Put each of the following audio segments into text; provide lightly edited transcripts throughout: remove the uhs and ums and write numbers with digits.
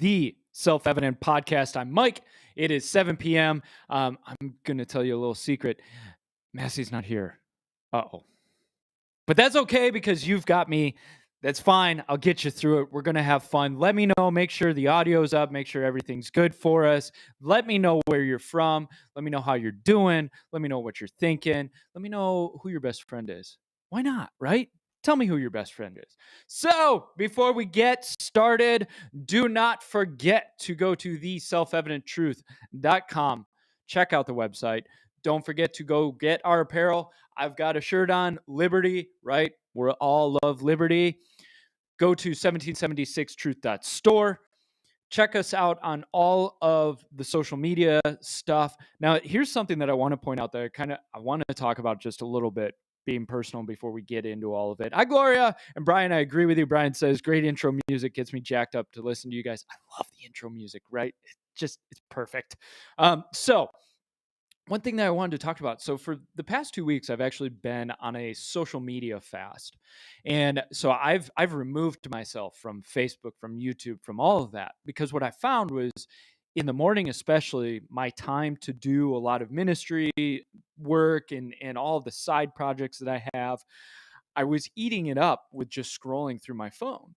the Self-Evident Podcast. I'm Mike. It is 7 p.m. I'm going to tell you a little secret. Massey's not here. Uh-oh. But that's okay because you've got me. That's fine. I'll get you through it. We're going to have fun. Let me know. Make sure the audio's up. Make sure everything's good for us. Let me know where you're from. Let me know how you're doing. Let me know what you're thinking. Let me know who your best friend is. Why not, right? Tell me who your best friend is. So, before we get started, do not forget to go to theselfevidenttruth.com. Check out the website. Don't forget to go get our apparel. I've got a shirt on, Liberty, right? We all love liberty. Go to 1776truth.store. Check us out on all of the social media stuff. Now, here's something that I want to point out that I want to talk about just a little bit, being personal before we get into all of it. Hi, Gloria. And Brian, I agree with you. Brian says, great intro music gets me jacked up to listen to you guys. I love the intro music, right? It's perfect. So one thing that I wanted to talk about. So for the past 2 weeks, I've actually been on a social media fast. And so I've removed myself from Facebook, from YouTube, from all of that, because what I found was in the morning, especially, my time to do a lot of ministry work and all of the side projects that I have, I was eating it up with just scrolling through my phone.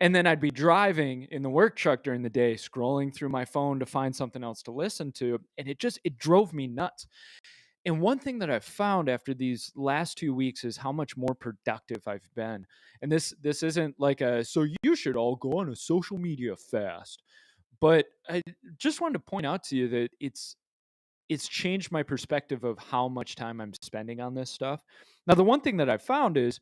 And then I'd be driving in the work truck during the day, scrolling through my phone to find something else to listen to. And it drove me nuts. And one thing that I've found after these last 2 weeks is how much more productive I've been. And this isn't like so you should all go on a social media fast. But I just wanted to point out to you that it's changed my perspective of how much time I'm spending on this stuff. Now, the one thing that I've found is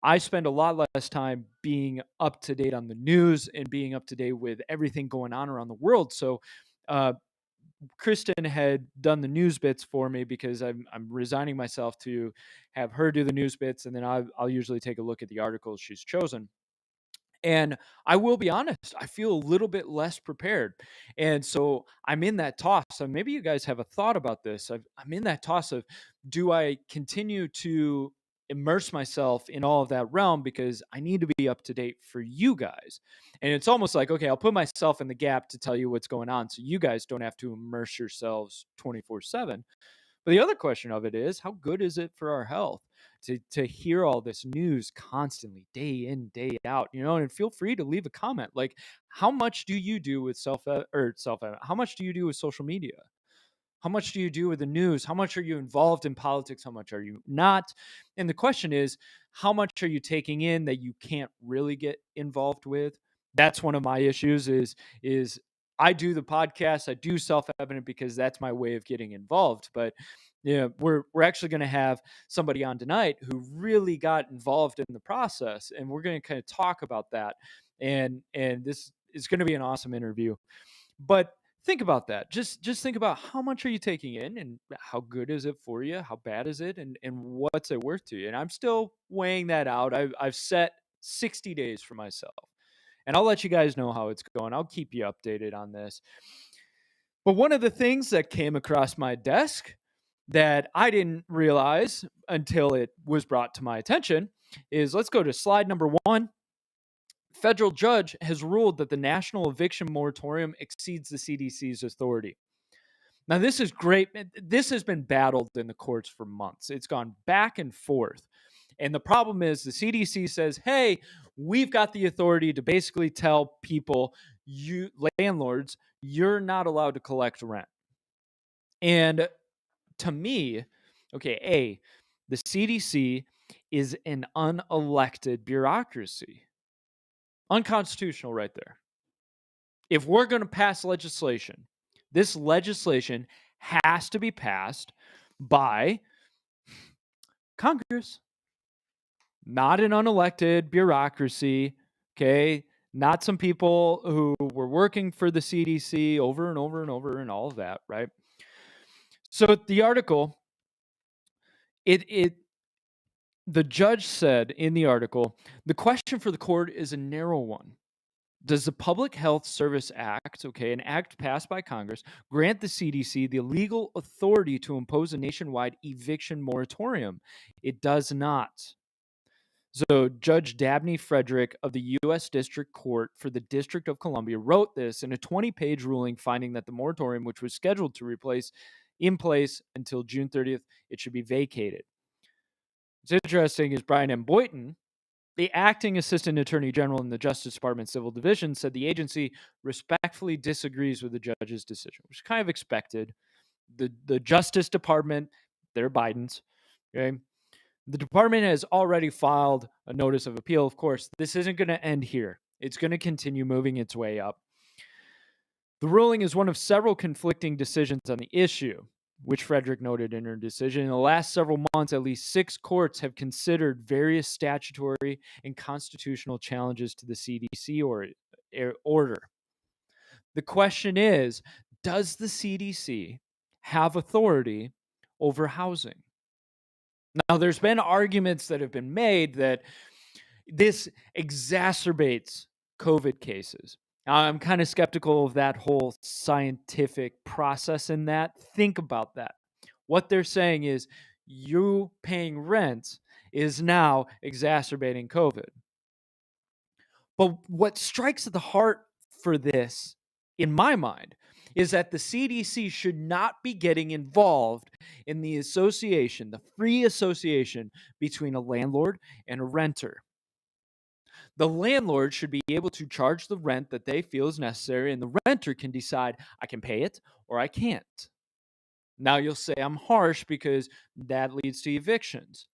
I spend a lot less time being up to date on the news and being up to date with everything going on around the world. So, Kristen had done the news bits for me because I'm resigning myself to have her do the news bits, and then I'll usually take a look at the articles she's chosen. And I will be honest, I feel a little bit less prepared. And so I'm in that toss. So maybe you guys have a thought about this. I'm in that toss of, do I continue to immerse myself in all of that realm because I need to be up to date for you guys? And it's almost like, okay, I'll put myself in the gap to tell you what's going on so you guys don't have to immerse yourselves 24/7. But the other question of it is, how good is it for our health to hear all this news constantly, day in, day out, and feel free to leave a comment. Like, how much do you do with how much do you do with social media? How much do you do with the news? How much are you involved in politics? How much are you not? And the question is, how much are you taking in that you can't really get involved with? That's one of my issues is I do the podcast, I do Self-Evident because that's my way of getting involved. But we're actually going to have somebody on tonight who really got involved in the process, and we're going to kind of talk about that. And this is going to be an awesome interview. But think about that. Just think about how much are you taking in and how good is it for you? How bad is it? And what's it worth to you? And I'm still weighing that out. I've set 60 days for myself. And I'll let you guys know how it's going. I'll keep you updated on this. But one of the things that came across my desk that I didn't realize until it was brought to my attention is, let's go to slide number 1. Federal judge has ruled that the national eviction moratorium exceeds the CDC's authority. Now, this is great. This has been battled in the courts for months. It's gone back and forth. And the problem is the CDC says, hey, we've got the authority to basically tell people, you landlords, you're not allowed to collect rent. And to me, okay, the CDC is an unelected bureaucracy. Unconstitutional right there. If we're going to pass legislation, this legislation has to be passed by Congress, not an unelected bureaucracy, okay? Not some people who were working for the CDC over and over and over and all of that, right? So the article, the judge said in the article, the question for the court is a narrow one. Does the Public Health Service Act, an act passed by Congress, grant the CDC the legal authority to impose a nationwide eviction moratorium? It does not. So Judge Dabney Frederick of the U.S. District Court for the District of Columbia wrote this in a 20-page ruling finding that the moratorium, which was scheduled to replace in place until June 30th, it should be vacated. What's interesting is Brian M. Boynton, the acting assistant attorney general in the Justice Department Civil Division, said the agency respectfully disagrees with the judge's decision, which is kind of expected. The Justice Department, they're Biden's, okay? The department has already filed a notice of appeal. Of course, this isn't going to end here. It's going to continue moving its way up. The ruling is one of several conflicting decisions on the issue, which Frederick noted in her decision. In the last several months, at least 6 courts have considered various statutory and constitutional challenges to the CDC order. The question is, does the CDC have authority over housing? Now, there's been arguments that have been made that this exacerbates COVID cases. I'm kind of skeptical of that whole scientific process in that. Think about that. What they're saying is you paying rent is now exacerbating COVID. But what strikes at the heart for this, in my mind, is that the CDC should not be getting involved in the association, the free association between a landlord and a renter. The landlord should be able to charge the rent that they feel is necessary, and the renter can decide, I can pay it or I can't. Now you'll say I'm harsh because that leads to evictions.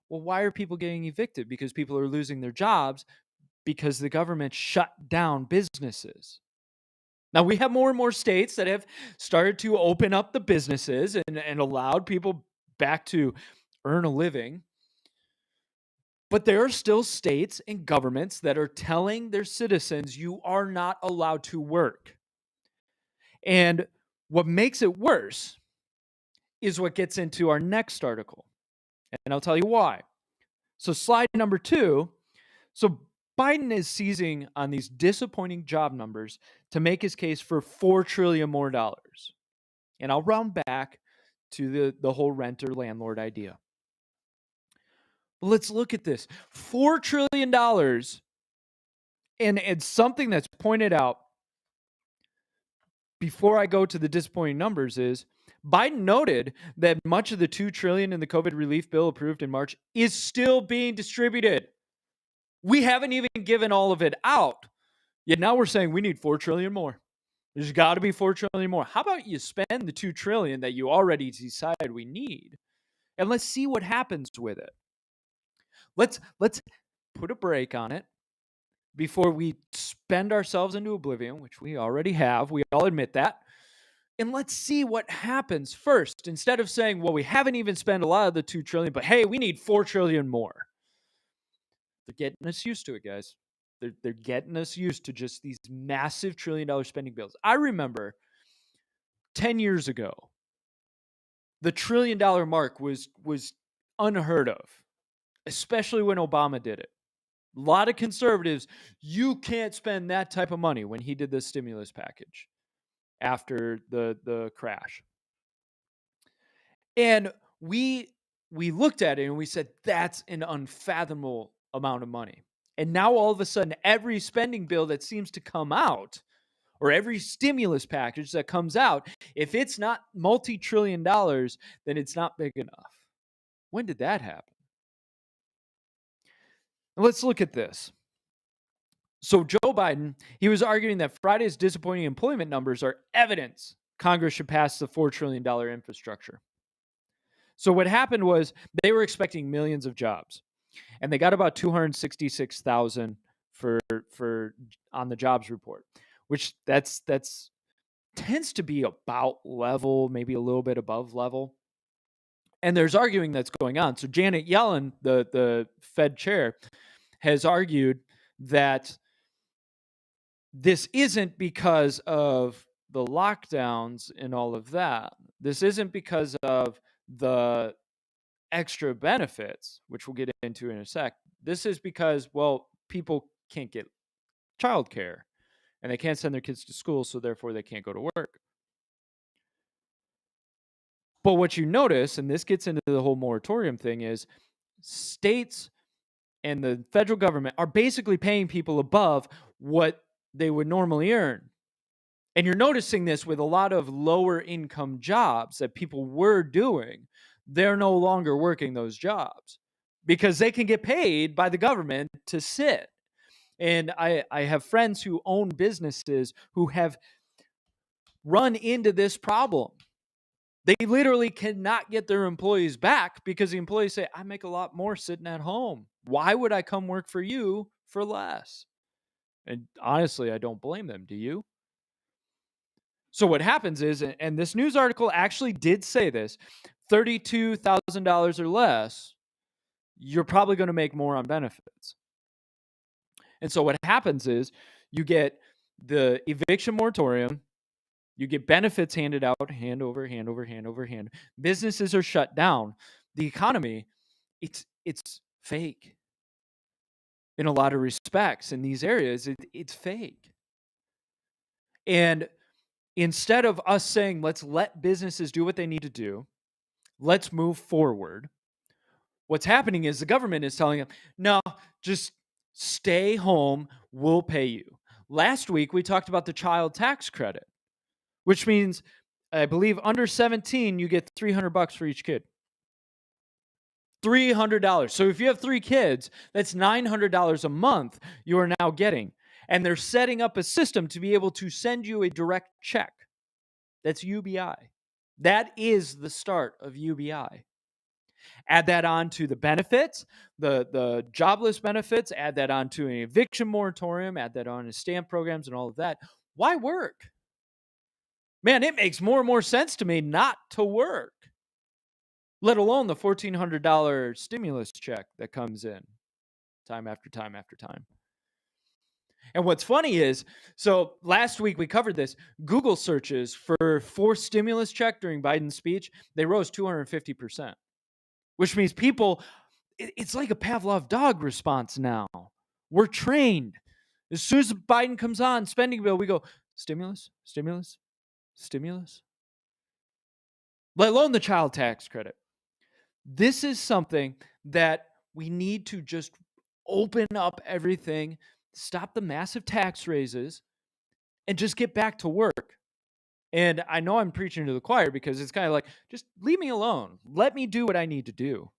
Well, why are people getting evicted? Because people are losing their jobs because the government shut down businesses. Now, we have more and more states that have started to open up the businesses and allowed people back to earn a living. But there are still states and governments that are telling their citizens you are not allowed to work. And what makes it worse is what gets into our next article. And I'll tell you why. So slide number 2. So Biden is seizing on these disappointing job numbers to make his case for $4 trillion more dollars. And I'll round back to the whole renter landlord idea. Let's look at this. $4 trillion. And it's something that's pointed out before I go to the disappointing numbers is Biden noted that much of the $2 trillion in the COVID relief bill approved in March is still being distributed. We haven't even given all of it out. Yet now we're saying we need $4 trillion more. There's got to be $4 trillion more. How about you spend the $2 trillion that you already decided we need, and let's see what happens with it. Let's put a break on it before we spend ourselves into oblivion, which we already have. We all admit that. And let's see what happens first. Instead of saying, well, we haven't even spent a lot of the $2 trillion, but hey, we need $4 trillion more. They're getting us used to it, guys. They're getting us used to just these massive $1 trillion spending bills. I remember 10 years ago, the $1 trillion mark was unheard of, especially when Obama did it. A lot of conservatives, you can't spend that type of money when he did the stimulus package after the crash. And we looked at it and we said, that's an unfathomable amount of money. And now all of a sudden, every spending bill that seems to come out, or every stimulus package that comes out, if it's not multi-trillion dollars, then it's not big enough. When did that happen? Let's look at this. So Joe Biden, he was arguing that Friday's disappointing employment numbers are evidence Congress should pass the $4 trillion infrastructure. So what happened was they were expecting millions of jobs, and they got about 266,000 for on the jobs report, which that's tends to be about level, maybe a little bit above level. And there's arguing that's going on. So Janet Yellen, the Fed chair, has argued that this isn't because of the lockdowns and all of that. This isn't because of the extra benefits, which we'll get into in a sec. This is because, well, people can't get childcare and they can't send their kids to school, so therefore they can't go to work. But what you notice, and this gets into the whole moratorium thing, is states and the federal government are basically paying people above what they would normally earn. And you're noticing this with a lot of lower income jobs that people were doing. They're no longer working those jobs because they can get paid by the government to sit. And I have friends who own businesses who have run into this problem. They literally cannot get their employees back because the employees say, I make a lot more sitting at home. Why would I come work for you for less? And honestly, I don't blame them. Do you? So what happens is, and this news article actually did say this, $32,000 or less, you're probably going to make more on benefits. And so what happens is you get the eviction moratorium, you get benefits handed out, hand over hand over hand over hand. Businesses are shut down. The economy, it's fake. In a lot of respects, in these areas, it's fake. And instead of us saying, let's let businesses do what they need to do, let's move forward, what's happening is the government is telling them, no, just stay home, we'll pay you. Last week, we talked about the child tax credit, which means, I believe, under 17, you get $300 for each kid. $300. So if you have 3 kids, that's $900 a month you are now getting. And they're setting up a system to be able to send you a direct check. That's UBI. That is the start of UBI. Add that on to the benefits, the jobless benefits, add that on to an eviction moratorium, add that on to stamp programs and all of that. Why work? Man, it makes more and more sense to me not to work, let alone the $1,400 stimulus check that comes in time after time after time. And what's funny is, so last week we covered this, Google searches for forced stimulus check during Biden's speech, they rose 250%, which means people, it's like a Pavlov dog response now. We're trained. As soon as Biden comes on, spending bill, we go, stimulus, stimulus, stimulus. Let alone the child tax credit. This is something that we need to just open up everything, stop the massive tax raises, and just get back to work. And I know I'm preaching to the choir because it's kind of like, just leave me alone. Let me do what I need to do.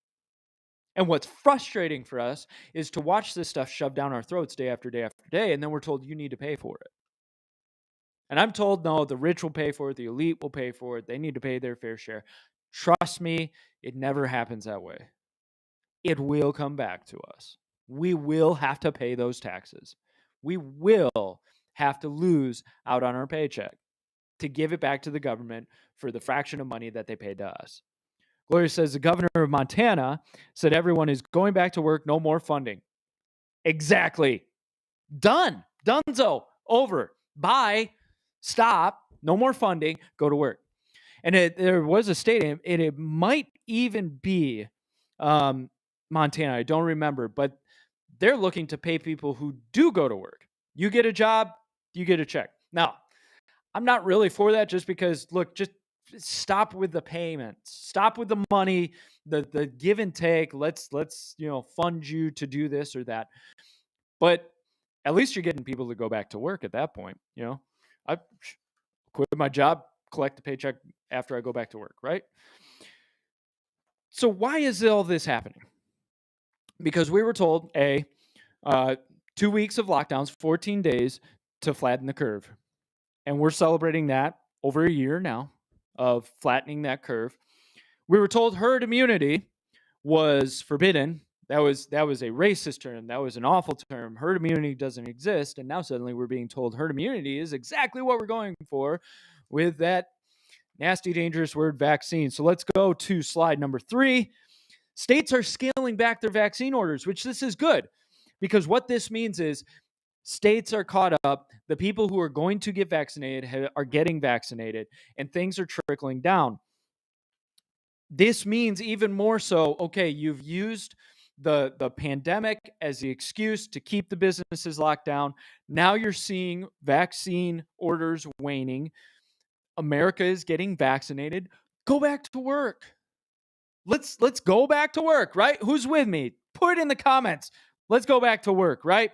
And what's frustrating for us is to watch this stuff shoved down our throats day after day after day, and then we're told you need to pay for it. And I'm told, no, the rich will pay for it, the elite will pay for it, they need to pay their fair share. Trust me, it never happens that way. It will come back to us. We will have to pay those taxes. We will have to lose out on our paycheck to give it back to the government for the fraction of money that they paid to us. Gloria says the governor of Montana said everyone is going back to work, no more funding. Exactly. Done. Donezo. Over. Bye. Stop. No more funding. Go to work. And there was a state, and it might even be Montana. I don't remember, but they're looking to pay people who do go to work. You get a job, you get a check. Now, I'm not really for that just because, look, just stop with the payments. Stop with the money, the give and take. Let's fund you to do this or that. But at least you're getting people to go back to work at that point. I quit my job, collect the paycheck after I go back to work, right? So why is all this happening? Because we were told, 2 weeks of lockdowns, 14 days to flatten the curve. And we're celebrating that over a year now of flattening that curve. We were told herd immunity was forbidden. That was a racist term. That was an awful term. Herd immunity doesn't exist. And now suddenly we're being told herd immunity is exactly what we're going for with that nasty, dangerous word vaccine. So let's go to slide number 3. States are scaling back their vaccine orders, which this is good because what this means is states are caught up. The people who are going to get vaccinated are getting vaccinated, and things are trickling down. This means even more so, okay, you've used the pandemic as the excuse to keep the businesses locked down. Now you're seeing vaccine orders waning. America is getting vaccinated. Go back to work. Let's go back to work, right? Who's with me? Put it in the comments. let's go back to work, right?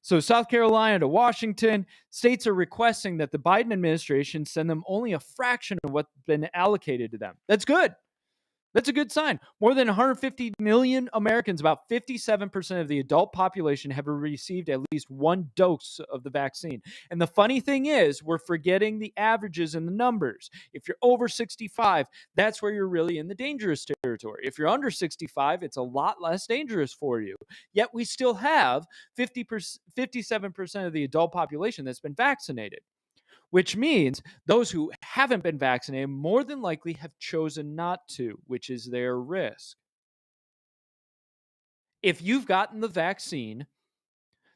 So South Carolina to Washington, states are requesting that the Biden administration send them only a fraction of what's been allocated to them. That's good. That's a good sign. More than 150 million Americans, about 57% of the adult population, have received at least one dose of the vaccine. And the funny thing is, we're forgetting the averages and the numbers. If you're over 65, that's where you're really in the dangerous territory. If you're under 65, it's a lot less dangerous for you. Yet we still have 57% of the adult population that's been vaccinated, which means those who haven't been vaccinated more than likely have chosen not to, which is their risk. If you've gotten the vaccine,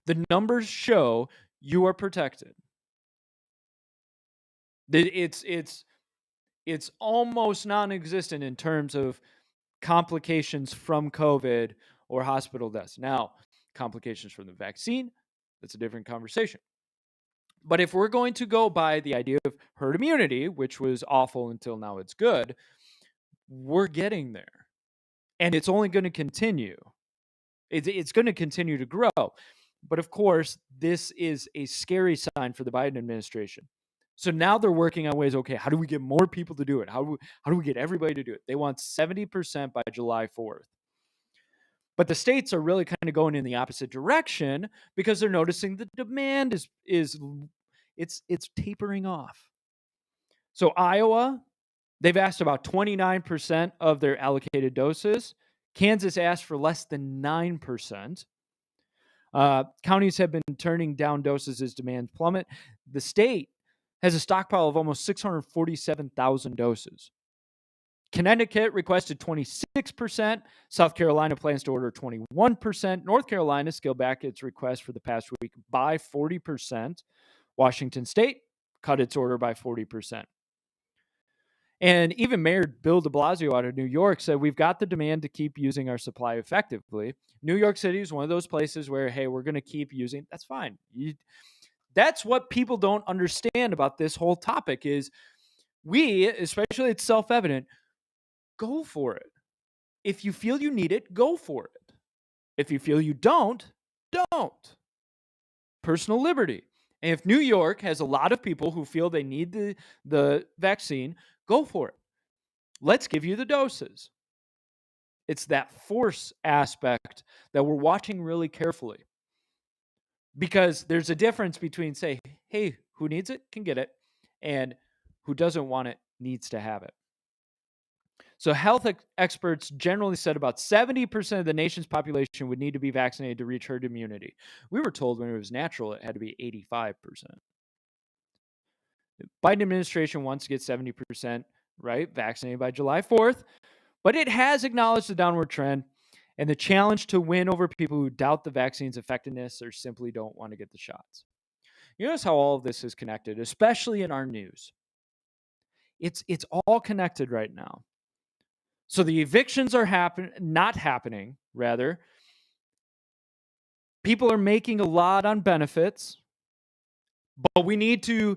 the numbers show you are protected. It's almost non-existent in terms of complications from COVID or hospital deaths. Now, complications from the vaccine, that's a different conversation. But if we're going to go by the idea of herd immunity, which was awful until now it's good, we're getting there. And it's only going to continue. It's going to continue to grow. But of course, this is a scary sign for the Biden administration. So now they're working on ways, okay, how do we get more people to do it? How do we get everybody to do it? They want 70% by July 4th. But the states are really kind of going in the opposite direction because they're noticing the demand is tapering off. So Iowa, they've asked about 29% of their allocated doses. Kansas asked for less than 9%. Counties have been turning down doses as demand plummet. The state has a stockpile of almost 647,000 doses. Connecticut requested 26%. South Carolina plans to order 21%. North Carolina scaled back its request for the past week by 40%. Washington State cut its order by 40%. And even Mayor Bill de Blasio out of New York said, we've got the demand to keep using our supply effectively. New York City is one of those places where, hey, we're going to keep using. That's fine. That's what people don't understand about this whole topic is we, especially it's self-evident, go for it. If you feel you need it, go for it. If you feel you don't. Personal liberty. And if New York has a lot of people who feel they need the vaccine, go for it. Let's give you the doses. It's that force aspect that we're watching really carefully. Because there's a difference between, say, hey, who needs it can get it, and who doesn't want it needs to have it. So health experts generally said about 70% of the nation's population would need to be vaccinated to reach herd immunity. We were told when it was natural it had to be 85%. The Biden administration wants to get 70%, right, vaccinated by July 4th, but it has acknowledged the downward trend and the challenge to win over people who doubt the vaccine's effectiveness or simply don't want to get the shots. You notice how all of this is connected, especially in our news. It's all connected right now. So the evictions are not happening, rather. People are making a lot on benefits, but we need to,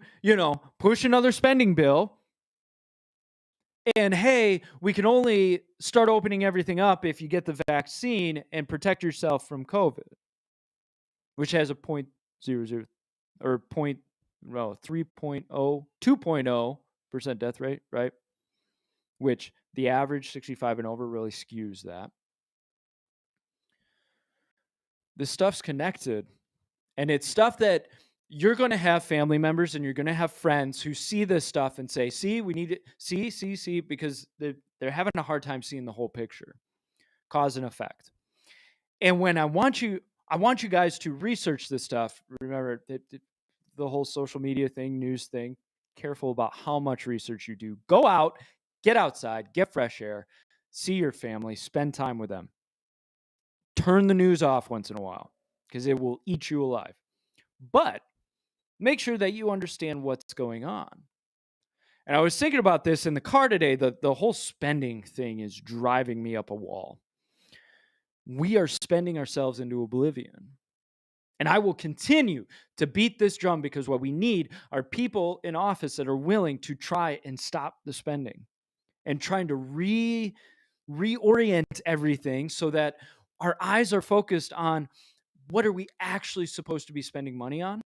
push another spending bill. And hey, we can only start opening everything up if you get the vaccine and protect yourself from COVID, which has a 0.00 or 3.0, 2.0% death rate, right? Which the average 65 and over really skews that. This stuff's connected, and it's stuff that you're going to have family members and you're going to have friends who see this stuff and say, see, we need it, see, because they're having a hard time seeing the whole picture, cause and effect. And when I want you guys to research this stuff, remember the whole social media thing, news thing, careful about how much research you do. Go out, get outside, get fresh air, see your family, spend time with them. Turn the news off once in a while because it will eat you alive. But make sure that you understand what's going on. And I was thinking about this in the car today. The whole spending thing is driving me up a wall. We are spending ourselves into oblivion. And I will continue to beat this drum because what we need are people in office that are willing to try and stop the spending and trying to reorient everything so that our eyes are focused on what are we actually supposed to be spending money on?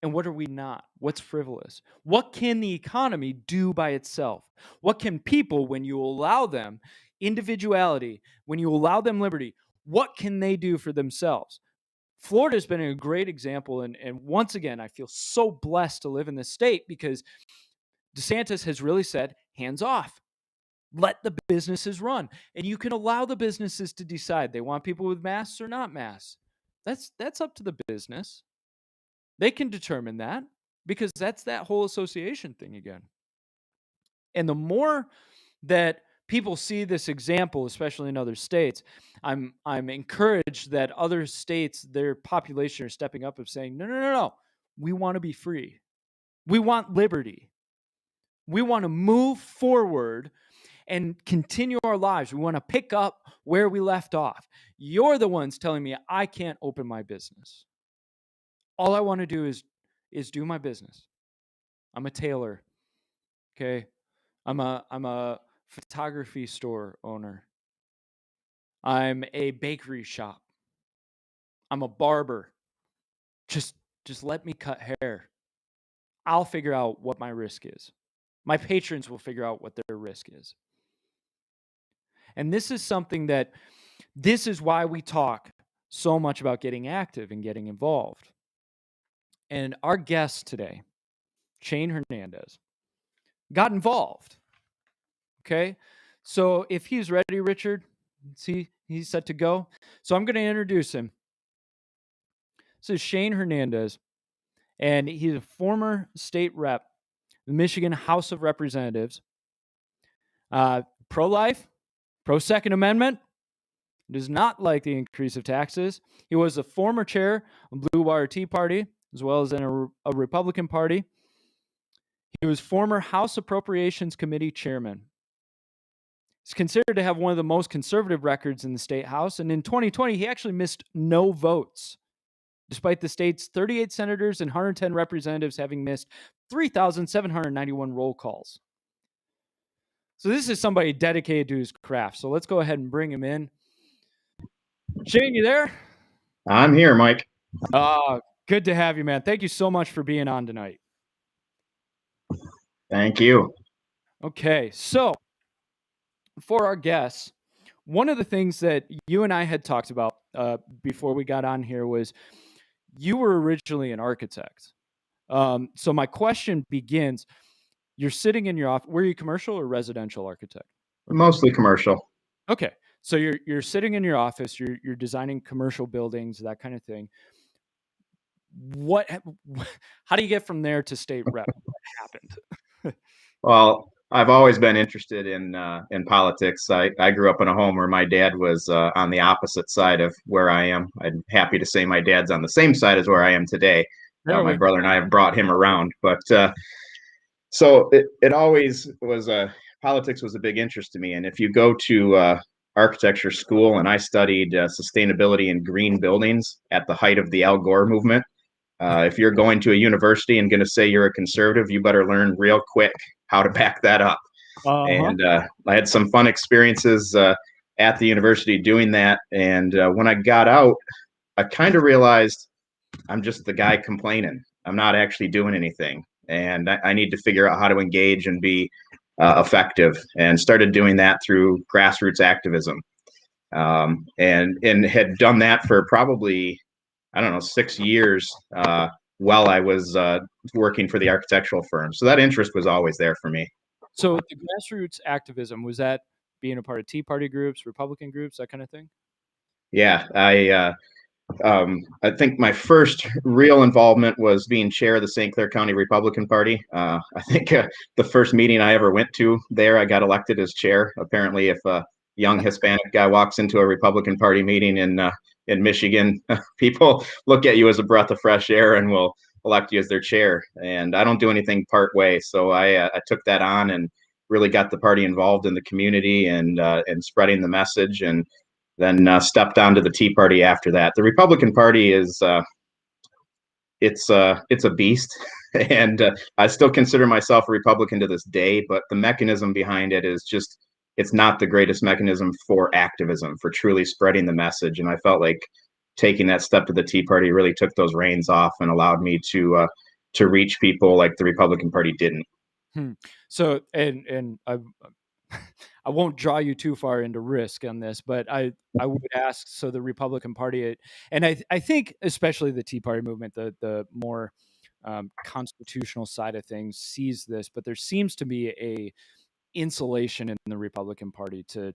And what are we not? What's frivolous? What can the economy do by itself? What can people, when you allow them individuality, when you allow them liberty, what can they do for themselves? Florida's been a great example. And once again, I feel so blessed to live in this state because DeSantis has really said, hands off. Let the businesses run. And you can allow the businesses to decide they want people with masks or not masks. That's up to the business. They can determine that because that's that whole association thing again. And the more that people see this example, especially in other states, I'm encouraged that other states, their population are stepping up and saying, no. We want to be free. We want liberty. We want to move forward and continue our lives. We want to pick up where we left off. You're the ones telling me I can't open my business. All I want to do is do my business. I'm a tailor. Okay. I'm a photography store owner. I'm a bakery shop. I'm a barber. Just let me cut hair. I'll figure out what my risk is. My patrons will figure out what their risk is. And this is something this is why we talk so much about getting active and getting involved. And our guest today, Shane Hernandez, got involved. Okay? So if he's ready, Richard, he's set to go. So I'm going to introduce him. This is Shane Hernandez, and he's a former state rep, the Michigan House of Representatives, pro-life, pro-Second Amendment, does not like the increase of taxes. He was a former chair of Blue Water Tea Party, as well as in a Republican Party. He was former House Appropriations Committee chairman. He's considered to have one of the most conservative records in the state house, and in 2020, he actually missed no votes, despite the state's 38 senators and 110 representatives having missed 3,791 roll calls. So this is somebody dedicated to his craft. So let's go ahead and bring him in. Shane, you there? I'm here, Mike. Good to have you, man. Thank you so much for being on tonight. Thank you. Okay, so for our guests, one of the things that you and I had talked about before we got on here was you were originally an architect. So my question begins, you're sitting in your office. Were you commercial or residential architect? Mostly commercial. Okay. So you're sitting in your office, you're designing commercial buildings, that kind of thing. How do you get from there to state rep? What happened? Well, I've always been interested in politics. I grew up in a home where my dad was on the opposite side of where I am. I'm happy to say my dad's on the same side as where I am today. My brother and I have brought him around, but so it always was politics was a big interest to me. And if you go to architecture school, and I studied sustainability and green buildings at the height of the Al Gore movement. If you're going to a university and going to say you're a conservative, you better learn real quick how to back that up. And I had some fun experiences at the university doing that. And when I got out, I kind of realized I'm just the guy complaining. I'm not actually doing anything. And I need to figure out how to engage and be effective, and started doing that through grassroots activism. And had done that for probably, 6 years while I was working for the architectural firm. So that interest was always there for me. So the grassroots activism, was that being a part of Tea Party groups, Republican groups, that kind of thing? Yeah, I think my first real involvement was being chair of the St. Clair County Republican Party. I think the first meeting I ever went to there, I got elected as chair. Apparently, if a young Hispanic guy walks into a Republican Party meeting in Michigan, people look at you as a breath of fresh air and will elect you as their chair. And I don't do anything part way, so I took that on and really got the party involved in the community and spreading the message, and then stepped on to the Tea Party after that. The Republican Party is it's a beast, and I still consider myself a Republican to this day. But the mechanism behind it is just, it's not the greatest mechanism for activism, for truly spreading the message. And I felt like taking that step to the Tea Party really took those reins off and allowed me to reach people like the Republican Party didn't. So, and I won't draw you too far into risk on this, but I would ask. So the Republican Party, and I think especially the Tea Party movement, the more constitutional side of things sees this, but there seems to be a insulation in the Republican Party to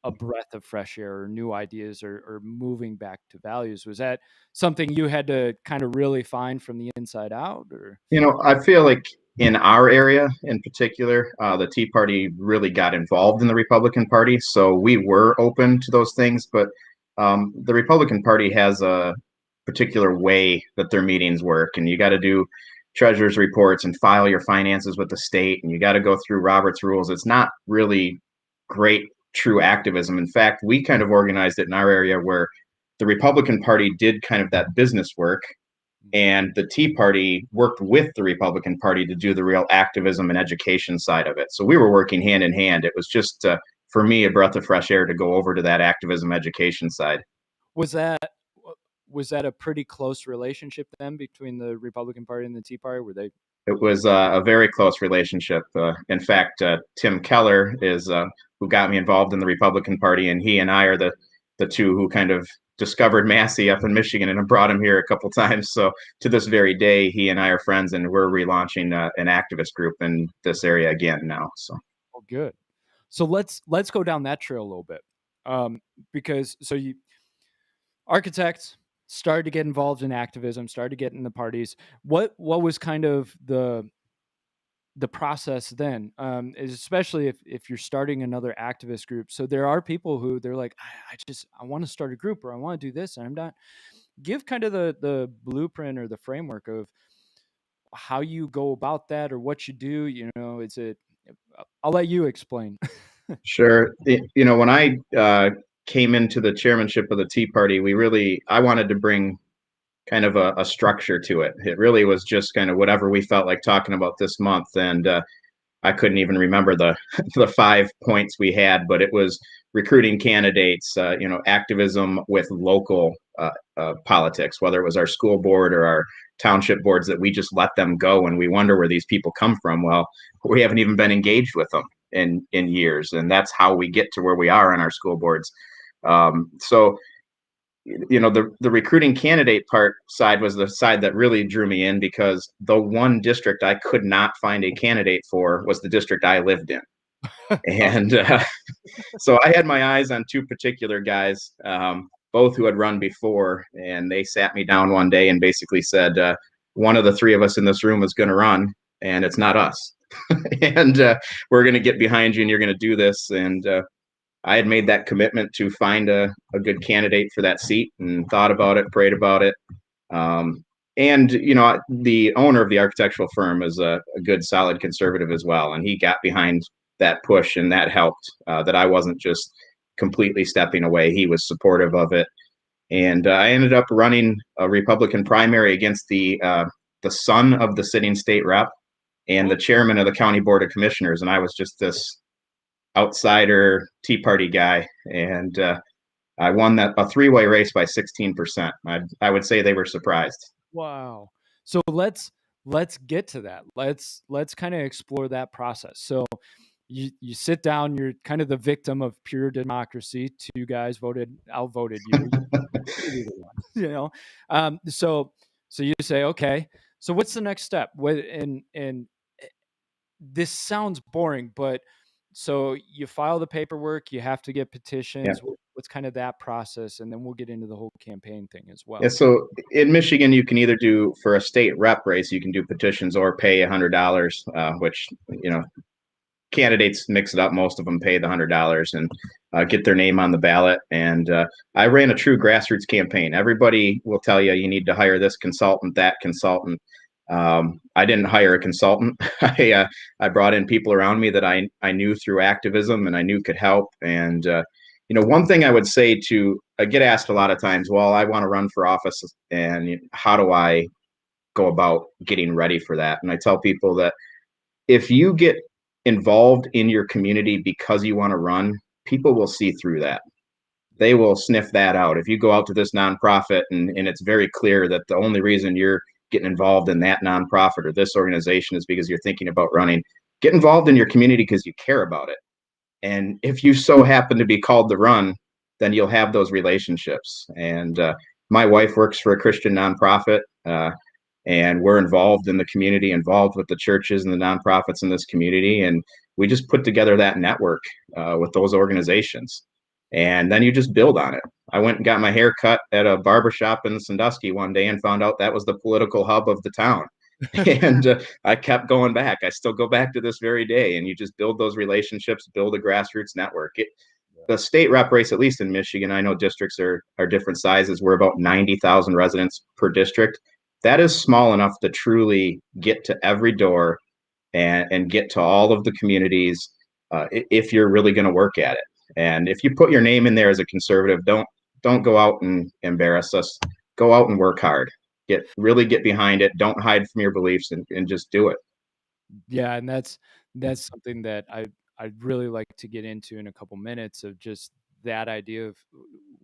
a breath of fresh air or new ideas or moving back to values. Was that something you had to kind of really find from the inside out, or? I feel like in our area in particular, the Tea Party really got involved in the Republican Party. So we were open to those things, but the Republican Party has a particular way that their meetings work, and you got to do treasurer's reports and file your finances with the state, and you got to go through Robert's rules. It's not really great, true activism. In fact, we kind of organized it in our area where the Republican Party did kind of that business work, and the Tea Party worked with the Republican Party to do the real activism and education side of it. So we were working hand in hand. It was just, for me, a breath of fresh air to go over to that activism education side. Was that a pretty close relationship then between the Republican Party and the Tea Party? Were they? It was a very close relationship. In fact, Tim Keller is who got me involved in the Republican Party, and he and I are the two who kind of discovered Massey up in Michigan and have brought him here a couple times. So to this very day, he and I are friends, and we're relaunching an activist group in this area again now. So, Oh, good. So let's go down that trail a little bit, because so you architects started to get involved in activism, started to get in the parties. What was kind of the process then, especially if you're starting another activist group? So there are people who they're like, I want to start a group, or I want to do this, and I'm not. Give kind of the blueprint or the framework of how you go about that or what you do. Is it? I'll let you explain. sure. When I came into the chairmanship of the Tea Party, I wanted to bring kind of a structure to it. It really was just kind of whatever we felt like talking about this month. And I couldn't even remember the the 5 points we had, but it was recruiting candidates, activism with local politics, whether it was our school board or our township boards, that we just let them go and we wonder where these people come from. Well, we haven't even been engaged with them in years, and that's how we get to where we are on our school boards. So the recruiting candidate side was the side that really drew me in, because the one district I could not find a candidate for was the district I lived in. And so I had my eyes on 2 particular guys, both who had run before, and they sat me down one day and basically said, one of the 3 of us in this room is going to run, and it's not us. And we're going to get behind you, and you're going to do this. And I had made that commitment to find a good candidate for that seat, and thought about it, prayed about it. And the owner of the architectural firm is a good, solid conservative as well. And he got behind that push, and that helped, that I wasn't just completely stepping away. He was supportive of it. And I ended up running a Republican primary against the son of the sitting state rep and the chairman of the county board of commissioners. And I was just this outsider Tea Party guy, and I won a 3-way race by 16%. I would say they were surprised. Wow. So let's get to that. Let's kind of explore that process. So you sit down, you're kind of the victim of pure democracy. 2 guys outvoted you. So you say, okay, so what's the next step? And this sounds boring, but so you file the paperwork, you have to get petitions. Yeah. What's kind of that process? And then we'll get into the whole campaign thing as well. Yeah, so in Michigan, you can either do, for a state rep race, you can do petitions or pay $100, which, candidates mix it up. Most of them pay the $100 and get their name on the ballot. And I ran a true grassroots campaign. Everybody will tell you need to hire this consultant, that consultant. I didn't hire a consultant. I brought in people around me that I knew through activism and I knew could help. And one thing I would say I get asked a lot of times, well, I want to run for office, and how do I go about getting ready for that? And I tell people that if you get involved in your community because you want to run, people will see through that. they will sniff that out. If you go out to this nonprofit and it's very clear that the only reason you're getting involved in that nonprofit or this organization is because you're thinking about running, get involved in your community because you care about it. And if you so happen to be called to run, then you'll have those relationships. And my wife works for a Christian nonprofit, and we're involved in the community, involved with the churches and the nonprofits in this community. And we just put together that network with those organizations. And then you just build on it. I went and got my hair cut at a barbershop in Sandusky one day and found out that was the political hub of the town. And I kept going back. I still go back to this very day. And you just build those relationships, build a grassroots network. The state rep race, at least in Michigan, I know districts are different sizes. We're about 90,000 residents per district. That is small enough to truly get to every door and get to all of the communities if you're really going to work at it. And if you put your name in there as a conservative, don't go out and embarrass us. Go out and work hard. Really get behind it. Don't hide from your beliefs and just do it. Yeah, and that's something that I'd really like to get into in a couple minutes, of just that idea of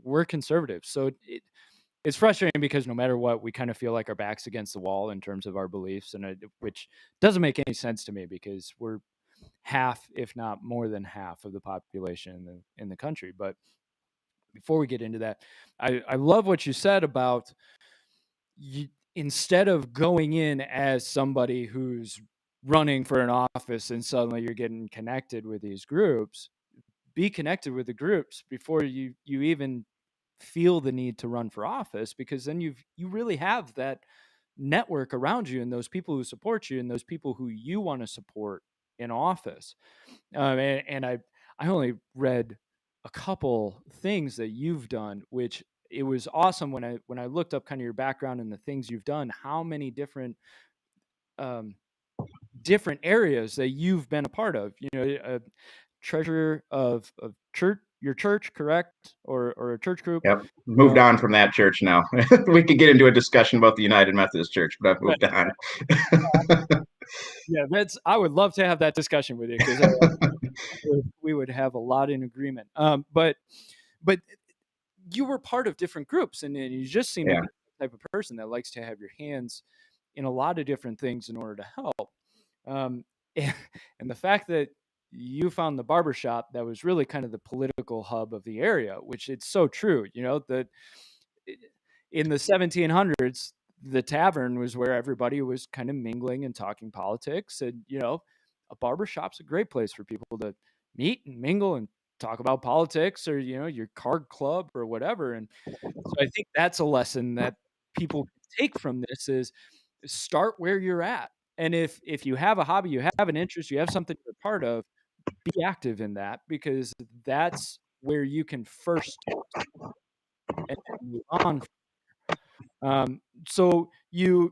we're conservative. So it's frustrating because no matter what, we kind of feel like our back's against the wall in terms of our beliefs, and which doesn't make any sense to me because we're half, if not more than half, of the population in the country. But before we get into that, I love what you said about you, instead of going in as somebody who's running for an office and suddenly you're getting connected with these groups, be connected with the groups before you even feel the need to run for office, because then you really have that network around you and those people who support you and those people who you want to support in office. And I only read a couple things that you've done, which it was awesome when I looked up kind of your background and the things you've done, how many um, different areas that you've been a part of. You know, a treasurer of church, your church, correct, or a church group. Yep. Moved on from that church now. We could get into a discussion about the United Methodist Church, but I've moved on. Yeah, I would love to have that discussion with you because we would have a lot in agreement. But you were part of different groups, and you just seem to Yeah. be the type of person that likes to have your hands in a lot of different things in order to help. Um, and the fact that you found the barbershop that was really kind of the political hub of the area, which it's so true, you know, that in the 1700s, the tavern was where everybody was kind of mingling and talking politics. And, you know, a barbershop's a great place for people to meet and mingle and talk about politics, or, you know, your card club or whatever. And so I think that's a lesson that people can take from this is start where you're at. And if you have a hobby, you have an interest, you have something you're part of, be active in that, because that's where you can first and then move on. So you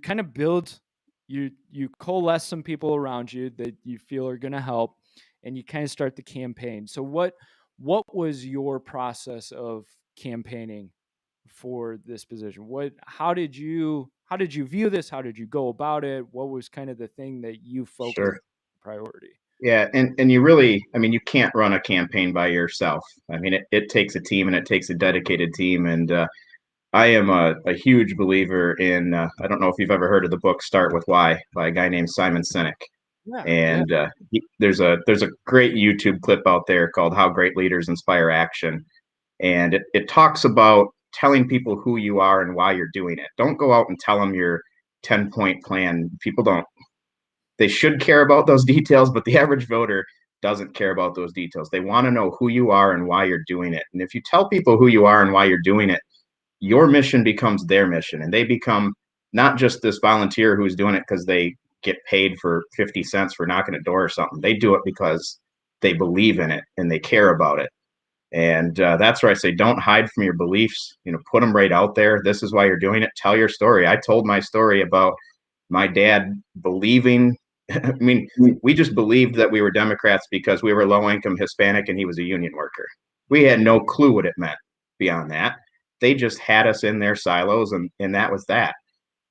kind of build, you coalesce some people around you that you feel are going to help, and you kind of start the campaign. So what was your process of campaigning for this position? How did you view this? How did you go about it? What was kind of the thing that you focused Sure. priority? Yeah, and you really, I mean, you can't run a campaign by yourself. I mean, it takes a team and it takes a dedicated team. And I am a huge believer in, I don't know if you've ever heard of the book Start With Why by a guy named Simon Sinek. Yeah, yeah, And there's a great YouTube clip out there called How Great Leaders Inspire Action. And it talks about telling people who you are and why you're doing it. Don't go out and tell them your 10-point plan. People don't, they should care about those details, but the average voter doesn't care about those details. They want to know who you are and why you're doing it. And if you tell people who you are and why you're doing it, your mission becomes their mission, and they become not just this volunteer who's doing it because they get paid for 50 cents for knocking a door or something. They do it because they believe in it and they care about it. And that's where I say, don't hide from your beliefs. You know, put them right out there. This is why you're doing it. Tell your story. I told my story about my dad believing. I mean, we just believed that we were Democrats because we were low income Hispanic and he was a union worker. We had no clue what it meant beyond that. They just had us in their silos, and that was that.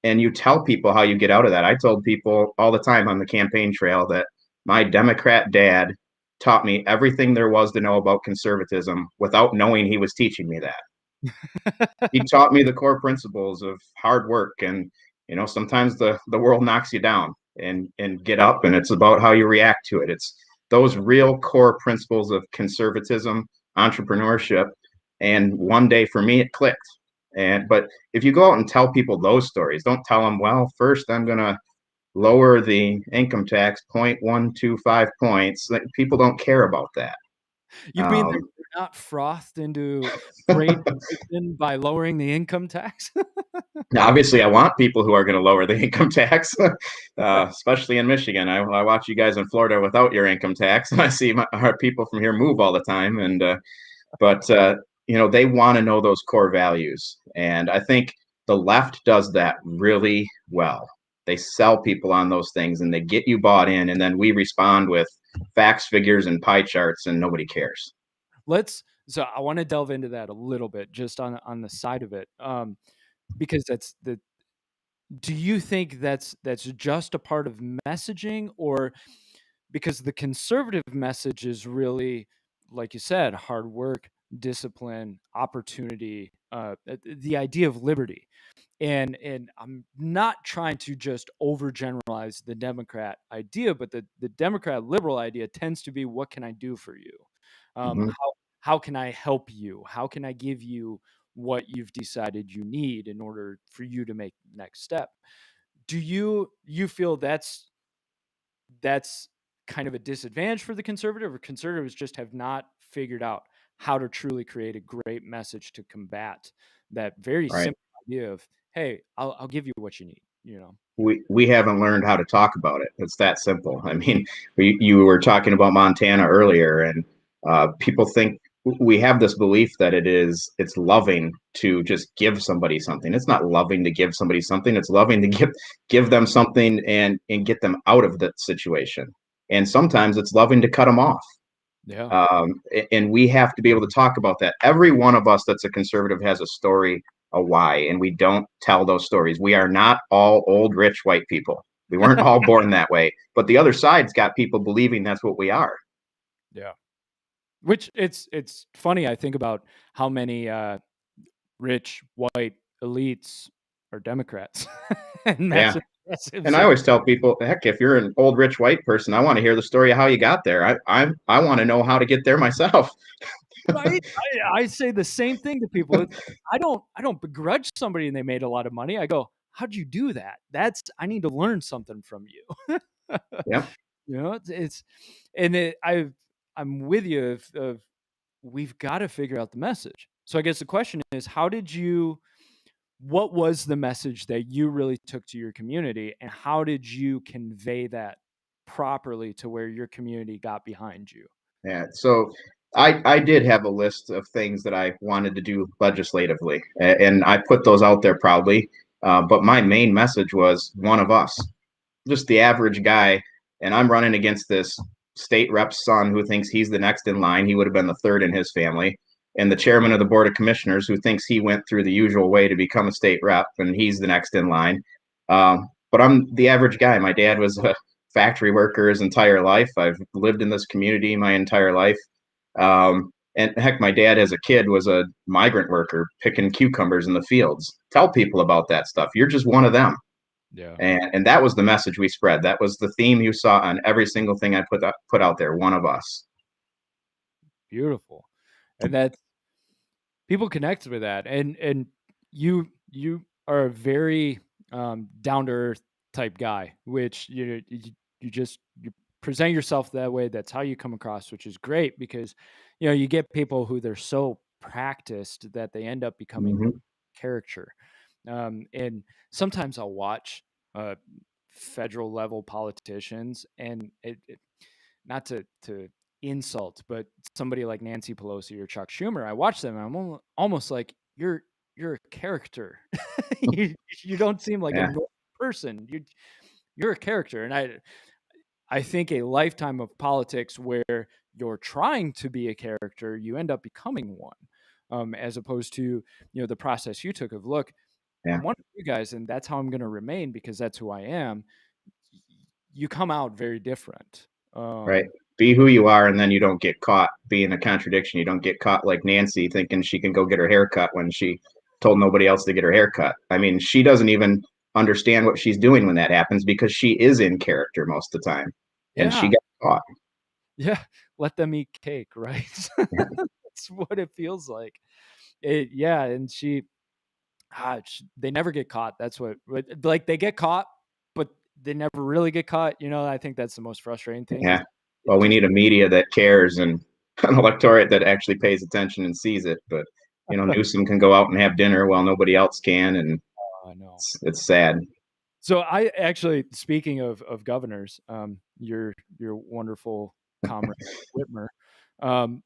And you tell people how you get out of that. I told people all the time on the campaign trail that my Democrat dad taught me everything there was to know about conservatism without knowing he was teaching me that. He taught me the core principles of hard work, and sometimes the world knocks you down, and get up, and it's about how you react to it. It's those real core principles of conservatism, entrepreneurship, and one day for me it clicked. But if you go out and tell people those stories, don't tell them, well, first I'm going to lower the income tax 0.125 points. Like, people don't care about that. You mean they're not frothed into great position by lowering the income tax? Obviously, I want people who are going to lower the income tax, especially in Michigan. I watch you guys in Florida without your income tax, and I see our people from here move all the time. But they want to know those core values, and I think the left does that really well. They sell people on those things, and they get you bought in, and then we respond with facts, figures, and pie charts, and nobody cares. So I want to delve into that a little bit, just on the side of it, because do you think that's just a part of messaging, or because the conservative message is really, like you said, hard work, discipline, opportunity, the idea of liberty? And I'm not trying to just overgeneralize the Democrat idea, but the Democrat liberal idea tends to be, what can I do for you? Mm-hmm. How can I help you? How can I give you what you've decided you need in order for you to make the next step? Do you feel that's kind of a disadvantage for the conservative, or conservatives just have not figured out how to truly create a great message to combat that very Right. simple idea of, hey, I'll give you what you need. We haven't learned how to talk about it. It's that simple. I mean, you were talking about Montana earlier, and people think we have this belief that it's loving to just give somebody something. It's not loving to give somebody something. It's loving to give them something and get them out of that situation. And sometimes it's loving to cut them off. Yeah. And we have to be able to talk about that. Every one of us that's a conservative has a story, a why, and we don't tell those stories. We are not all old, rich white people. We weren't all born that way, but the other side's got people believing that's what we are. Yeah. Which it's funny. I think about how many rich white elites are Democrats, and that's Yeah. impressive. And I So always tell people, heck, if you're an old, rich white person, I want to hear the story of how you got there. I want to know how to get there myself. right, I say the same thing to people. I don't begrudge somebody and they made a lot of money. I go, how'd you do that? I need to learn something from you. Yeah. It's and I'm with you of we've got to figure out the message. So I guess the question is, what was the message that you really took to your community, and how did you convey that properly to where your community got behind you? Yeah. So I did have a list of things that I wanted to do legislatively, and I put those out there proudly. But my main message was one of us, just the average guy, and I'm running against this state rep's son who thinks he's the next in line. He would have been the third in his family, and the chairman of the board of commissioners who thinks he went through the usual way to become a state rep, and he's the next in line. But I'm the average guy. My dad was a factory worker his entire life. I've lived in this community my entire life. And heck, my dad as a kid was a migrant worker picking cucumbers in the fields. Tell people about that stuff. You're just one of them. Yeah, And that was the message we spread. That was the theme you saw on every single thing I put out there. One of us. beautiful. And that people connect with that, and you are a very down to earth type guy, which you present yourself that way. That's how you come across, which is great, because you get people who they're so practiced that they end up becoming Mm-hmm. caricature. And sometimes I'll watch federal level politicians, and not to insult, but somebody like Nancy Pelosi or Chuck Schumer, I watch them and I'm almost like, you're a character. You don't seem like a Yeah. normal person. You're a character. And I think a lifetime of politics where you're trying to be a character, you end up becoming one. As opposed to, the process you took of, look, Yeah. I'm one of you guys, and that's how I'm going to remain because that's who I am. You come out very different. Right. be who you are, and then you don't get caught being a contradiction. You don't get caught like Nancy thinking she can go get her hair cut when she told nobody else to get her hair cut. I mean, she doesn't even understand what she's doing when that happens because she is in character most of the time, and she Yeah. got caught. Yeah. Let them eat cake, right? That's what it feels like. Yeah. And they never get caught. That's like they get caught, but they never really get caught. I think that's the most frustrating thing. Yeah. It Well, we just, need a media that cares and an electorate that actually pays attention and sees it. But Newsom can go out and have dinner while nobody else can, and I know. it's sad. So I actually, speaking of governors, your wonderful comrade Whitmer.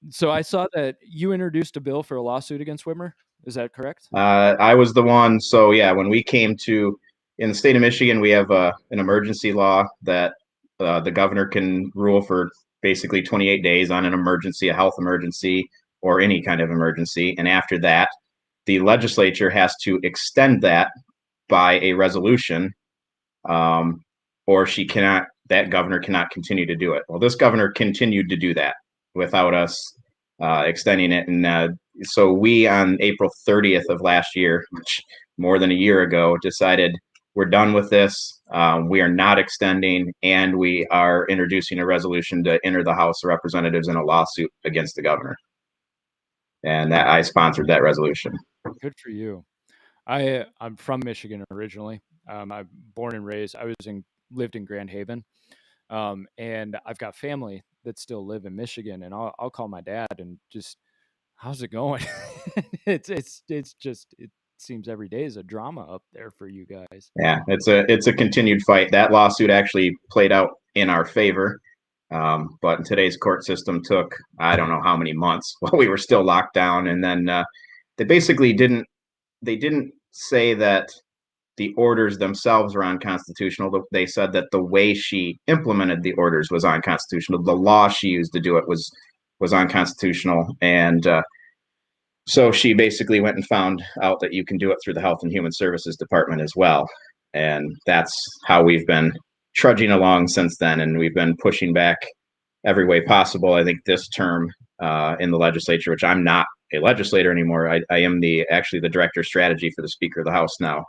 So I saw that you introduced a bill for a lawsuit against Whitmer. Is that correct? I was the one. So yeah, when we came to in the state of Michigan, we have an emergency law that the governor can rule for basically 28 days on an emergency, a health emergency, or any kind of emergency. And after that, the legislature has to extend that by a resolution, um, or that governor cannot continue to do it. Well, this governor continued to do that without us extending it. And so we, on April 30th of last year, which more than a year ago, decided we're done with this. We are not extending, and we are introducing a resolution to enter the House of Representatives in a lawsuit against the governor. And I sponsored that resolution. Good for you. I'm from Michigan originally. I'm born and raised. Lived in Grand Haven, and I've got family that still live in Michigan. And I'll call my dad and just, how's it going? It's just, it seems every day is a drama up there for you guys. Yeah, it's a continued fight. That lawsuit actually played out in our favor, but today's court system took I don't know how many months while we were still locked down, and then they basically didn't say that the orders themselves were unconstitutional. They said that the way she implemented the orders was unconstitutional. The law she used to do it was unconstitutional, and so she basically went and found out that you can do it through the Health and Human Services Department as well. And that's how we've been trudging along since then. And we've been pushing back every way possible. I think this term in the legislature, which I'm not a legislator anymore, I am actually the director of strategy for the Speaker of the House now.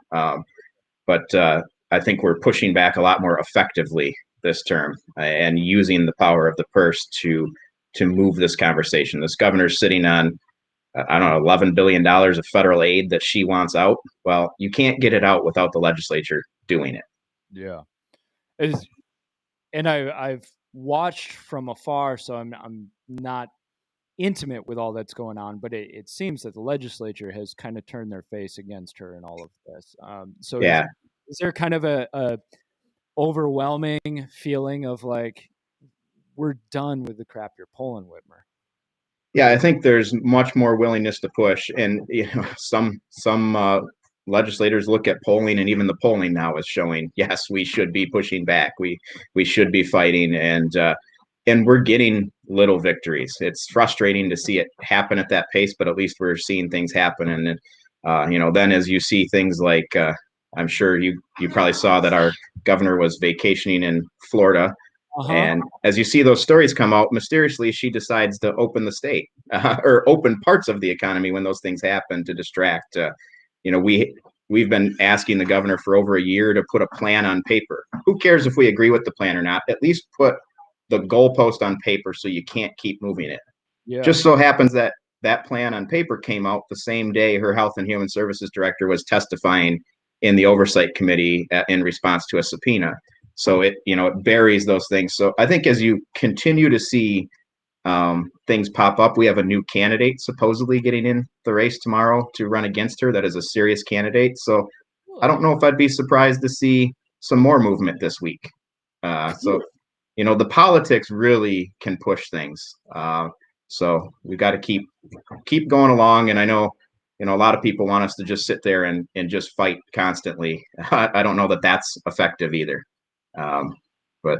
But I think we're pushing back a lot more effectively this term and using the power of the purse to move this conversation. This governor's sitting on I don't know, $11 billion of federal aid that she wants out. Well, you can't get it out without the legislature doing it. Yeah. And I've watched from afar, so I'm not intimate with all that's going on, but it seems that the legislature has kind of turned their face against her in all of this. So Yeah. is there kind of a overwhelming feeling of like, we're done with the crap you're pulling, Whitmer? Yeah, I think there's much more willingness to push, and some legislators look at polling, and even the polling now is showing yes, we should be pushing back. We should be fighting, and we're getting little victories. It's frustrating to see it happen at that pace, but at least we're seeing things happen. And then as you see things like I'm sure you probably saw that our governor was vacationing in Florida. And as you see those stories come out, mysteriously, she decides to open the state or open parts of the economy when those things happen to distract. We've been asking the governor for over a year to put a plan on paper. Who cares if we agree with the plan or not? At least put the goalpost on paper so you can't keep moving it. Yeah. Just so happens that that plan on paper came out the same day her Health and Human Services director was testifying in the Oversight Committee in response to a subpoena. So it buries those things. So I think as you continue to see things pop up, we have a new candidate supposedly getting in the race tomorrow to run against her. That is a serious candidate. So I don't know if I'd be surprised to see some more movement this week. So the politics really can push things. So we've got to keep going along. And I know a lot of people want us to just sit there and just fight constantly. I don't know that that's effective either. But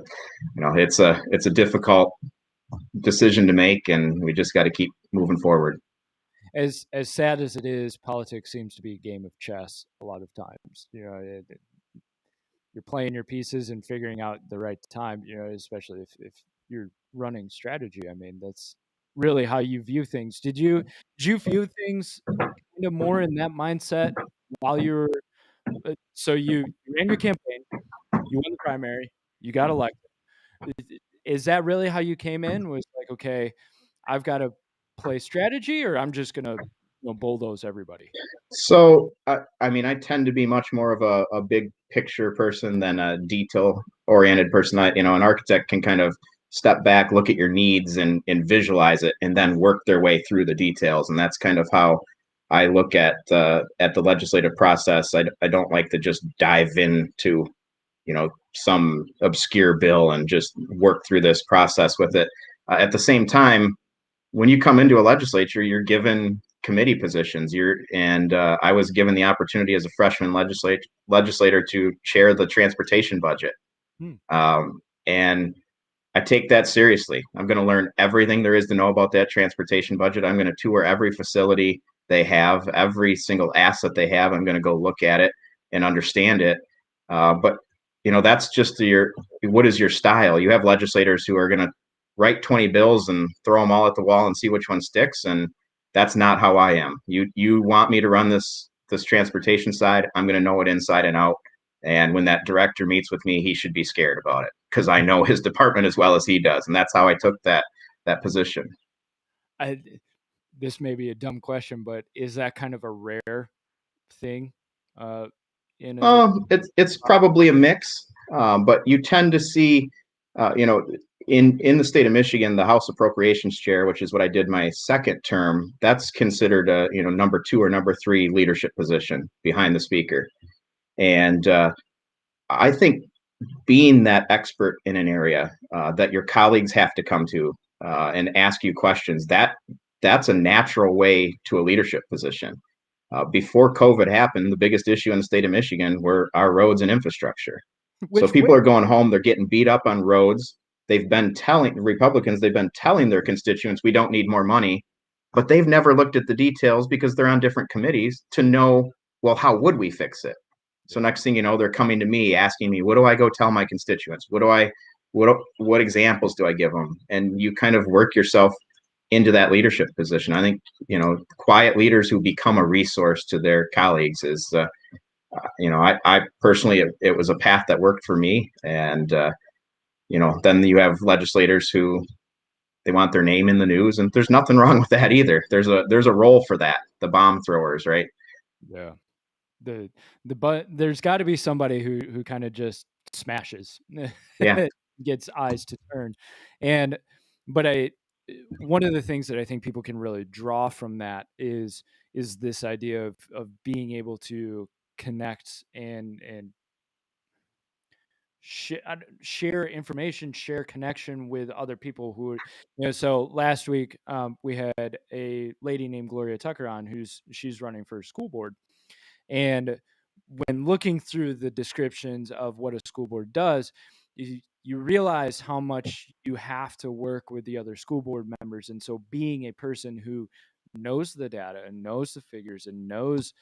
it's a difficult decision to make, and we just got to keep moving forward. As sad as it is, politics seems to be a game of chess a lot of times. You're playing your pieces and figuring out the right time. Especially if you're running strategy. I mean, that's really how you view things. Did you view things kind of more in that mindset while you were so you ran your campaign, you won the primary, you got elected. Is that really how you came in? Was like, okay, I've got to play strategy, or I'm just gonna bulldoze everybody. So, I mean, I tend to be much more of a big picture person than a detail oriented person. An architect can kind of step back, look at your needs and visualize it, and then work their way through the details. And that's kind of how I look at the legislative process. I don't like to just dive into, some obscure bill and just work through this process with it. At the same time, when you come into a legislature, you're given committee positions. I was given the opportunity as a freshman legislator to chair the transportation budget, Hmm. and I take that seriously. I'm going to learn everything there is to know about that transportation budget. I'm going to tour every facility they have, every single asset they have. I'm going to go look at it and understand it. But that's just what is your style? You have legislators who are going to write 20 bills and throw them all at the wall and see which one sticks. And that's not how I am. You want me to run this transportation side? I'm going to know it inside and out. And when that director meets with me, he should be scared about it because I know his department as well as he does. And that's how I took that position. I This may be a dumb question, but is that kind of a rare thing uh, in a It's probably a mix, but you tend to see, uh, you know, in the state of Michigan, the House Appropriations Chair, which is what I did my second term, that's considered a number two or number three leadership position behind the speaker. And I think being that expert in an area that your colleagues have to come to and ask you questions, that's a natural way to a leadership position. Before COVID happened, the biggest issue in the state of Michigan were our roads and infrastructure. So which people are going home, they're getting beat up on roads. They've been telling Republicans, they've been telling their constituents, we don't need more money, but they've never looked at the details because they're on different committees to know, well, how would we fix it? So yeah. next thing you know, they're coming to me asking me, what do I go tell my constituents? What examples do I give them? And you kind of work yourself into that leadership position. I think, quiet leaders who become a resource to their colleagues is, I personally, it was a path that worked for me. And, then you have legislators who they want their name in the news, and there's nothing wrong with that either. There's a role for that. The bomb throwers, right? Yeah. But there's got to be somebody who kind of just smashes, Yeah. gets eyes to turn, and but I one of the things that I think people can really draw from that is this idea of being able to connect and share information, share connection with other people so last week we had a lady named Gloria Tucker on she's running for school board. And when looking through the descriptions of what a school board does, you realize how much you have to work with the other school board members. And so being a person who knows the data and knows the figures and knows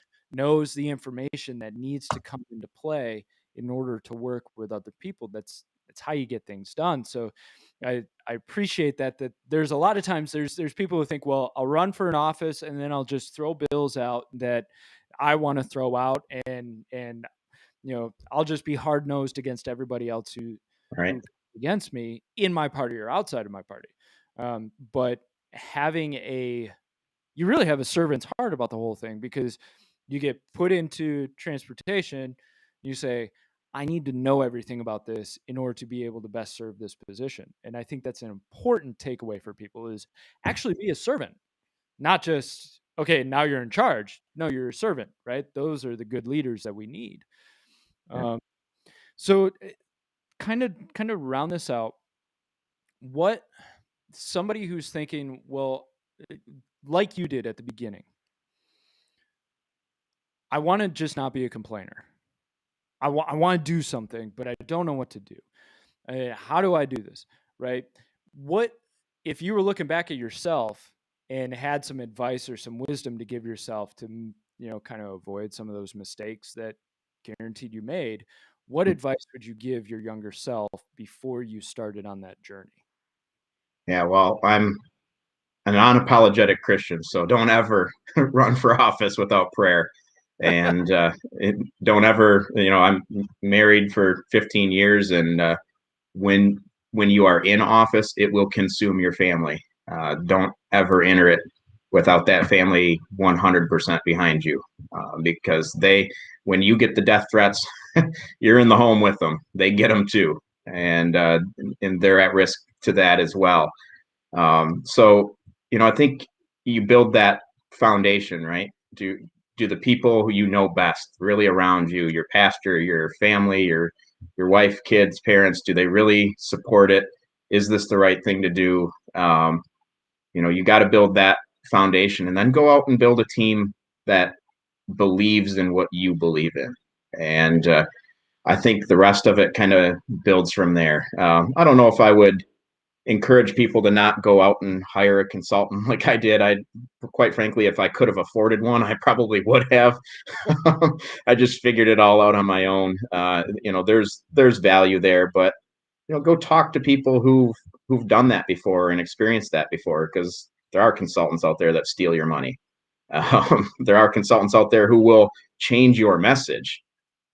the information that needs to come into play in order to work with other people, that's how you get things done. So I appreciate that there's a lot of times there's people who think, well, I'll run for an office and then I'll just throw bills out that I want to throw out, and I'll just be hard nosed against everybody else Right. who comes against me in my party or outside of my party. But having you really have a servant's heart about the whole thing, because you get put into transportation. You say, I need to know everything about this in order to be able to best serve this position. And I think that's an important takeaway for people is actually be a servant, not just, okay, now you're in charge. No, you're a servant, right? Those are the good leaders that we need. Yeah. Um, so kind of round this out. What somebody who's thinking, well, uh, like you did at the beginning, I want to just not be a complainer. I want to do something, but I don't know what to do. How do I do this? Right? What if you were looking back at yourself and had some advice or some wisdom to give yourself to, kind of avoid some of those mistakes that guaranteed you made? What advice would you give your younger self before you started on that journey? Yeah, well, I'm an unapologetic Christian, so don't ever run for office without prayer. And don't ever, I'm married for 15 years, and when when you are in office, it will consume your family. Don't ever enter it without that family 100% behind you, because when you get the death threats, you're in the home with them. They get them too, and they're at risk to that as well. So, I think you build that foundation, right? Do the people who you know best really around you, your pastor, your family, your wife, kids, parents, do they really support it? Is this the right thing to do? You got to build that foundation and then go out and build a team that believes in what you believe in. And I think the rest of it kind of builds from there. I don't know if I would encourage people to not go out and hire a consultant like I did. Quite frankly, if I could have afforded one, I probably would have. I just figured it all out on my own. There's value there, but go talk to people who've done that before and experienced that before, because there are consultants out there that steal your money. There are consultants out there who will change your message.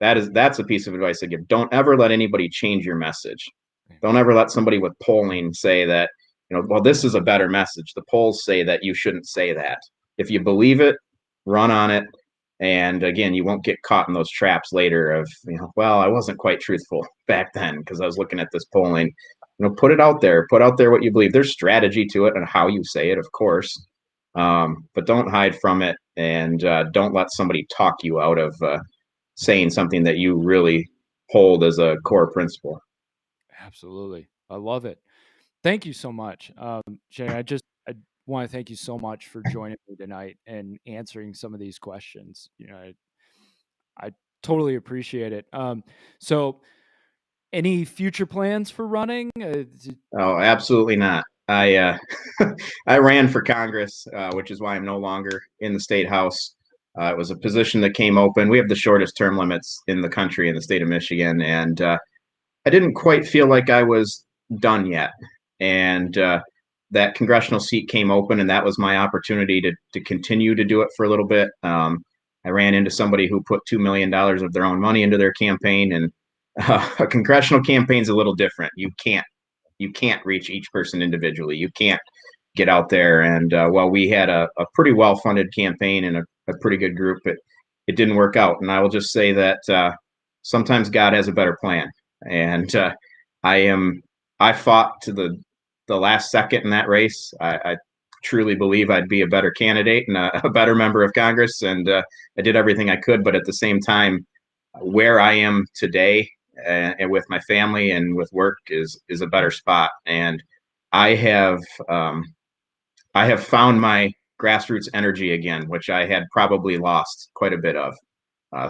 That's a piece of advice I give. Don't ever let anybody change your message. Don't ever let somebody with polling say that, well, this is a better message. The polls say that you shouldn't say that. If you believe it, run on it. And again, you won't get caught in those traps later of, well, I wasn't quite truthful back then because I was looking at this polling. Put it out there. Put out there what you believe. There's strategy to it and how you say it, of course. But don't hide from it, and don't let somebody talk you out of saying something that you really hold as a core principle. Absolutely. I love it. Thank you so much. Shane, I want to thank you so much for joining me tonight and answering some of these questions. I totally appreciate it. So any future plans for running? Oh, absolutely not. I ran for Congress, which is why I'm no longer in the state house. It was a position that came open. We have the shortest term limits in the country in the state of Michigan, and I didn't quite feel like I was done yet. And that congressional seat came open, and that was my opportunity to continue to do it for a little bit. I ran into somebody who put $2 million of their own money into their campaign, and a congressional campaign is a little different. You can't reach each person individually. You can't get out there. And while we had a pretty well funded campaign and a pretty good group, it didn't work out. And I will just say that sometimes God has a better plan. And I fought to the last second in that race. I truly believe I'd be a better candidate and a better member of Congress. And I did everything I could. But at the same time, where I am today, and with my family and with work is a better spot. And I have I have found my grassroots energy again, which I had probably lost quite a bit of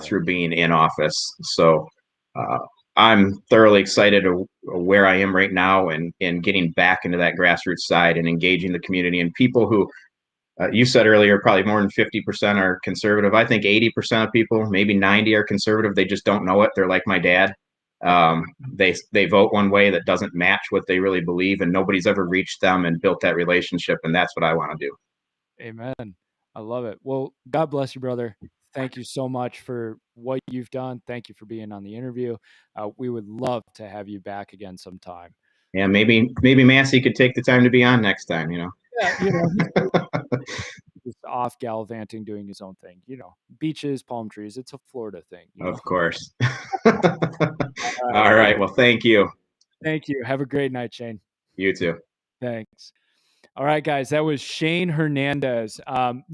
through being in office. So uh, I'm thoroughly excited where I am right now, and getting back into that grassroots side and engaging the community and people who you said earlier, probably more than 50% are conservative. I think 80% of people, maybe 90, are conservative. They just don't know it. They're like my dad. They vote one way that doesn't match what they really believe, and nobody's ever reached them and built that relationship. And that's what I want to do. Amen. I love it. Well, God bless you, brother. Thank you so much for what you've done. Thank you for being on the interview. We would love to have you back again sometime. Yeah, maybe Massey could take the time to be on next time. Yeah, he's just off gallivanting, doing his own thing. Beaches, palm trees. It's a Florida thing. Of course. All right. Well, thank you. Thank you. Have a great night, Shane. You too. Thanks. All right, guys. That was Shane Hernandez.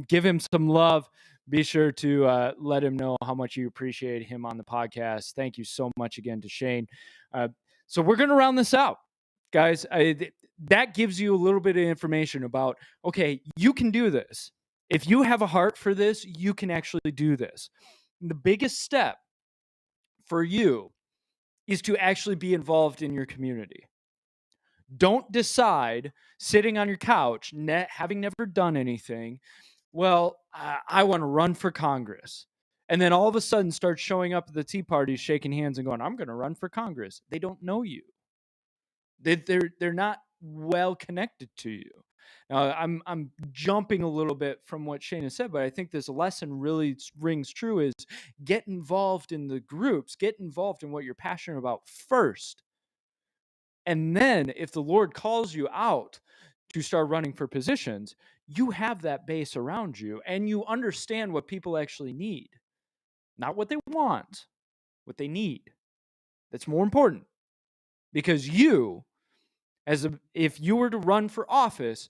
Give him some love. Be sure to let him know how much you appreciate him on the podcast. Thank you so much again to Shane. So we're going to round this out, guys. That gives you a little bit of information about, okay, you can do this. If you have a heart for this, you can actually do this. The biggest step for you is to actually be involved in your community. Don't decide sitting on your couch, having never done anything, well, I want to run for Congress. And then all of a sudden start showing up at the Tea Parties, shaking hands and going, I'm going to run for Congress. They don't know you. They're not well connected to you. Now, I'm jumping a little bit from what Shane has said, but I think this lesson really rings true: is get involved in the groups, get involved in what you're passionate about first. And then if the Lord calls you out to start running for positions, you have that base around you and you understand what people actually need. Not what they want, what they need. That's more important. Because you, if you were to run for office,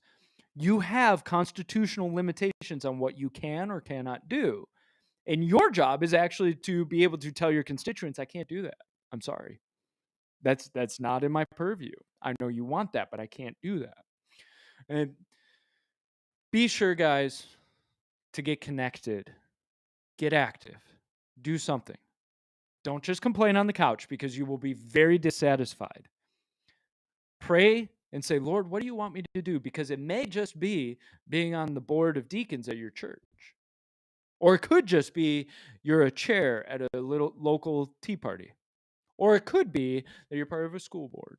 you have constitutional limitations on what you can or cannot do. And your job is actually to be able to tell your constituents, I can't do that. I'm sorry. That's not in my purview. I know you want that, but I can't do that. And be sure, guys, to get connected, get active, do something. Don't just complain on the couch, because you will be very dissatisfied. Pray and say, Lord, what do you want me to do? Because it may just be being on the board of deacons at your church. Or it could just be you're a chair at a little local tea party. Or it could be that you're part of a school board.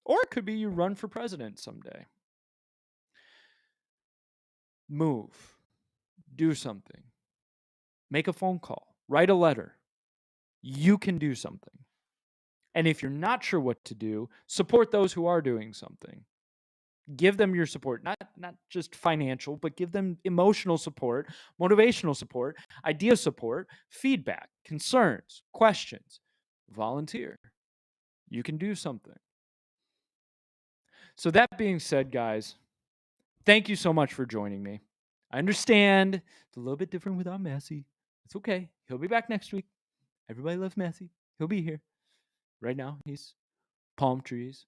Or it could be you run for president someday. Move. Do something. Make a phone call. Write a letter. You can do something. And if you're not sure what to do, support those who are doing something. Give them your support, not just financial, but give them emotional support, motivational support, idea support, feedback, concerns, questions. Volunteer. You can do something. So that being said, guys, thank you so much for joining me. I understand it's a little bit different without Massey. It's okay. He'll be back next week. Everybody loves Massey. He'll be here. Right now, he's palm trees,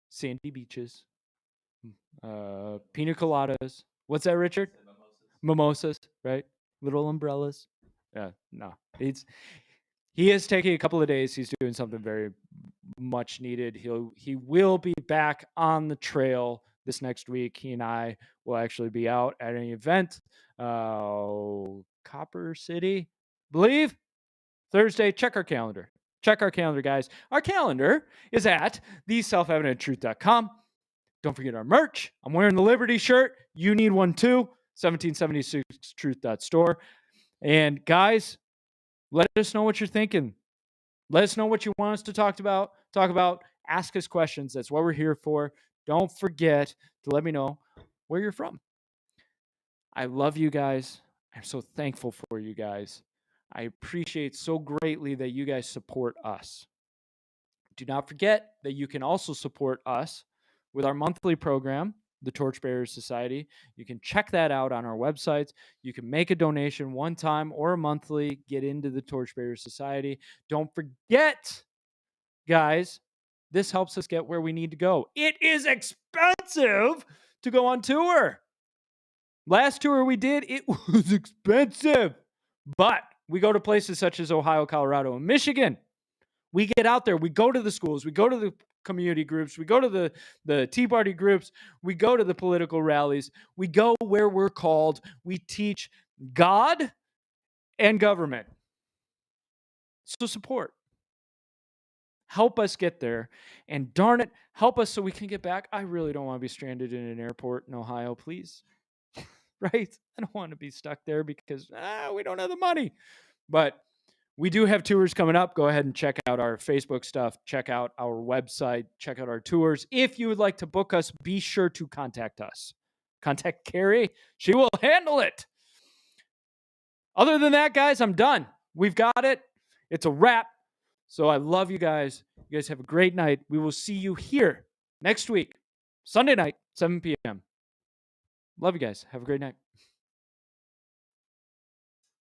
sandy beaches, pina coladas. What's that, Richard? Mimosas, right? Little umbrellas. Yeah, no. He is taking a couple of days. He's doing something very much needed. He will be back on the trail this next week. He and I will actually be out at an event, Copper City, believe, Thursday. Check our calendar. Check our calendar, guys. Our calendar is at theselfevidenttruth.com. Don't forget our merch. I'm wearing the Liberty shirt. You need one too. 1776truth.store. And guys, let us know what you're thinking. Let us know what you want us to talk about. Ask us questions. That's what we're here for. Don't forget to let me know where you're from. I love you guys. I'm so thankful for you guys. I appreciate so greatly that you guys support us. Do not forget that you can also support us with our monthly program, the Torchbearers Society. You can check that out on our websites. You can make a donation one time or a monthly, get into the Torchbearers Society. Don't forget, guys, this helps us get where we need to go. It is expensive to go on tour. Last tour we did, it was expensive. But we go to places such as Ohio, Colorado, and Michigan. We get out there. We go to the schools. We go to the community groups. We go to the Tea Party groups. We go to the political rallies. We go where we're called. We teach God and government. So support. Help us get there. And darn it, help us so we can get back. I really don't want to be stranded in an airport in Ohio, please. Right? I don't want to be stuck there because we don't have the money. But we do have tours coming up. Go ahead and check out our Facebook stuff. Check out our website. Check out our tours. If you would like to book us, be sure to contact us. Contact Carrie. She will handle it. Other than that, guys, I'm done. We've got it. It's a wrap. So I love you guys. You guys have a great night. We will see you here next week, Sunday night, 7 p.m. Love you guys. Have a great night.